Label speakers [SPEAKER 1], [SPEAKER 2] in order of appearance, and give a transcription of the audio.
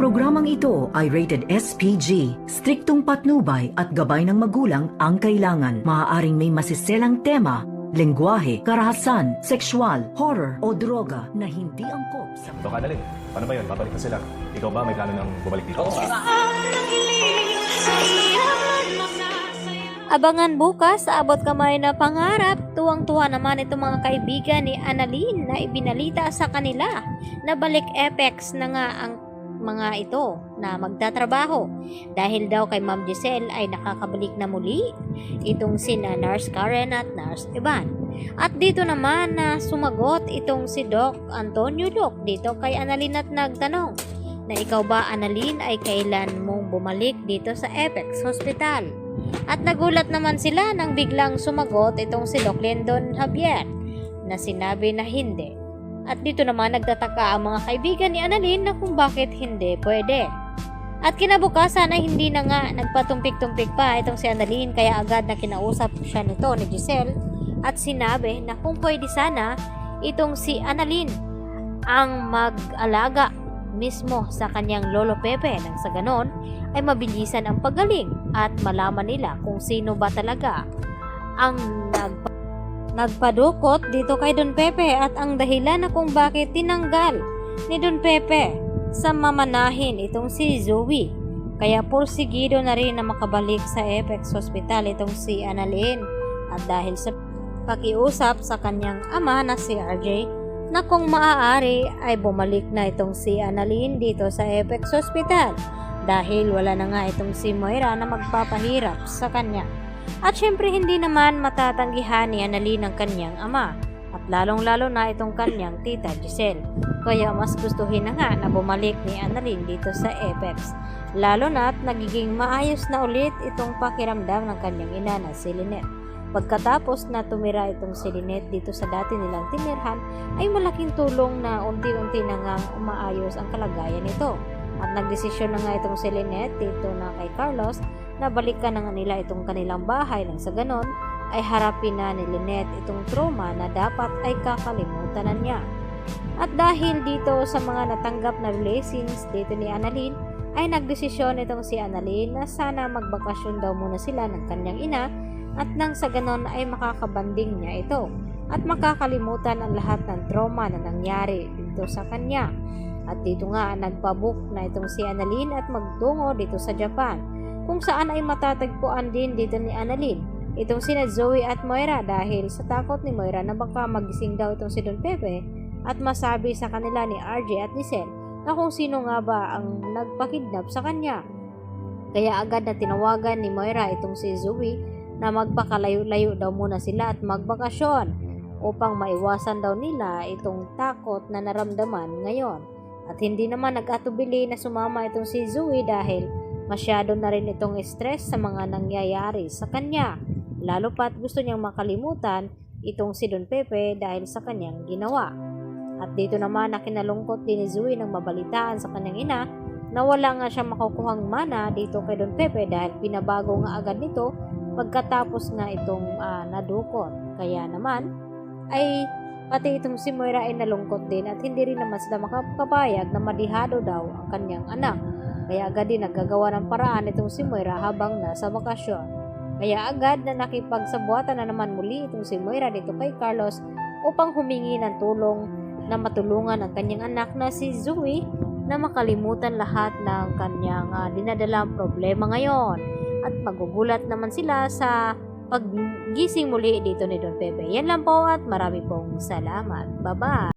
[SPEAKER 1] programang ito ay rated SPG. Striktong patnubay at gabay ng magulang ang kailangan. Maaaring may masiselang tema, lengguwahe, karahasan, sexual, horror o droga na hindi angkop sa...
[SPEAKER 2] Dok Annalyn, paano ba yun? Babalik na sila. Ikaw ba may plano ng bumalik dito?
[SPEAKER 3] Abangan bukas sa Abot Kamay na Pangarap. Tuwang-tuwa naman itong mga kaibigan ni Annalyn na ibinalita sa kanila na balik Apex na nga ang mga ito na magtatrabaho dahil daw kay Ma'am Giselle ay nakakabalik na muli itong sina Nurse Karen at Nurse Evan. At dito naman na sumagot itong si Doc Antonio dito kay Annalyn at nagtanong na ikaw ba Annalyn ay kailan mong bumalik dito sa Apex Hospital? At nagulat naman sila nang biglang sumagot itong si Doc Lendon Javier na sinabi na hindi. At dito naman nagtataka ang mga kaibigan ni Annalyn na kung bakit hindi pwede. At kinabukasan ay hindi na nga nagpatumpik-tumpik pa itong si Annalyn kaya agad na kinausap siya nito ni Giselle at sinabi na kung pwede sana itong si Annalyn ang mag-alaga mismo sa kanyang lolo Pepe nang sa ganon ay mabilisan ang paggaling at malaman nila kung sino ba talaga ang nagpadukot dito kay Don Pepe at ang dahilan na kung bakit tinanggal ni Don Pepe sa mamanahin itong si Zoe. Kaya porsigido na rin na makabalik sa Apex Hospital itong si Annalyn at dahil sa pakiusap sa kanyang ama na si RJ na kung maaari ay bumalik na itong si Annalyn dito sa Apex Hospital dahil wala na nga itong si Moira na magpapahirap sa kanya. At syempre hindi naman matatanggihan ni Annalyn ang kanyang ama at lalong-lalo na itong kanyang tita Giselle. Kaya mas gustuhin na nga na bumalik ni Annalyn dito sa Apex. Lalo na't nagiging maayos na ulit itong pakiramdam ng kanyang ina na si Lynette. Pagkatapos na tumira itong si Lynette dito sa dati nilang tinirhan ay malaking tulong na unti-unti na nga umaayos ang kalagayan nito. At nagdesisyon na nga itong si Lynette dito na kay Carlos na balikan na nga nila itong kanilang bahay nang sa ganon ay harapin na ni Lynette itong trauma na dapat ay kakalimutan na niya. At dahil dito sa mga natanggap na blessings dito ni Annalyn ay nagdesisyon itong si Annalyn na sana magbakasyon daw muna sila ng kanyang ina at nang sa ganon ay makakabanding niya ito at makakalimutan ang lahat ng trauma na nangyari dito sa kanya. At dito nga nagpabook na itong si Annalyn at magtungo dito sa Japan kung saan ay matatagpuan din dito ni Annalyn itong sina Zoe at Moira dahil sa takot ni Moira na baka magising daw itong si Don Pepe at masabi sa kanila ni RJ at ni Sel na kung sino nga ba ang nagpakidnap sa kanya. Kaya agad na tinawagan ni Moira itong si Zoe na magpakalayo-layo daw muna sila at magbakasyon upang maiwasan daw nila itong takot na naramdaman ngayon. At hindi naman nag-atubili na sumama itong si Zoe dahil masyado na rin itong stress sa mga nangyayari sa kanya. Lalo pat gusto niyang makalimutan itong si Don Pepe dahil sa kanyang ginawa. At dito naman na kinalungkot din ni Zoe nang mabalitaan sa kanyang ina na wala nga siya makukuhang mana dito kay Don Pepe dahil pinabago nga agad nito pagkatapos nga itong nadukot. Kaya naman ay pati itong si Moira ay nalungkot din at hindi rin naman sila makapayag na madihado daw ang kanyang anak. Kaya agad din naggagawa ng paraan itong si Moira habang nasa bakasyon. Kaya agad na nakipagsabuatan na naman muli itong si Moira dito kay Carlos upang humingi ng tulong na matulungan ang kanyang anak na si Zoe na makalimutan lahat ng kanyang dinadalang problema ngayon. At magugulat naman sila sa paggising muli dito ni Don Pepe. Yan lang po at marami pong salamat. Bye-bye!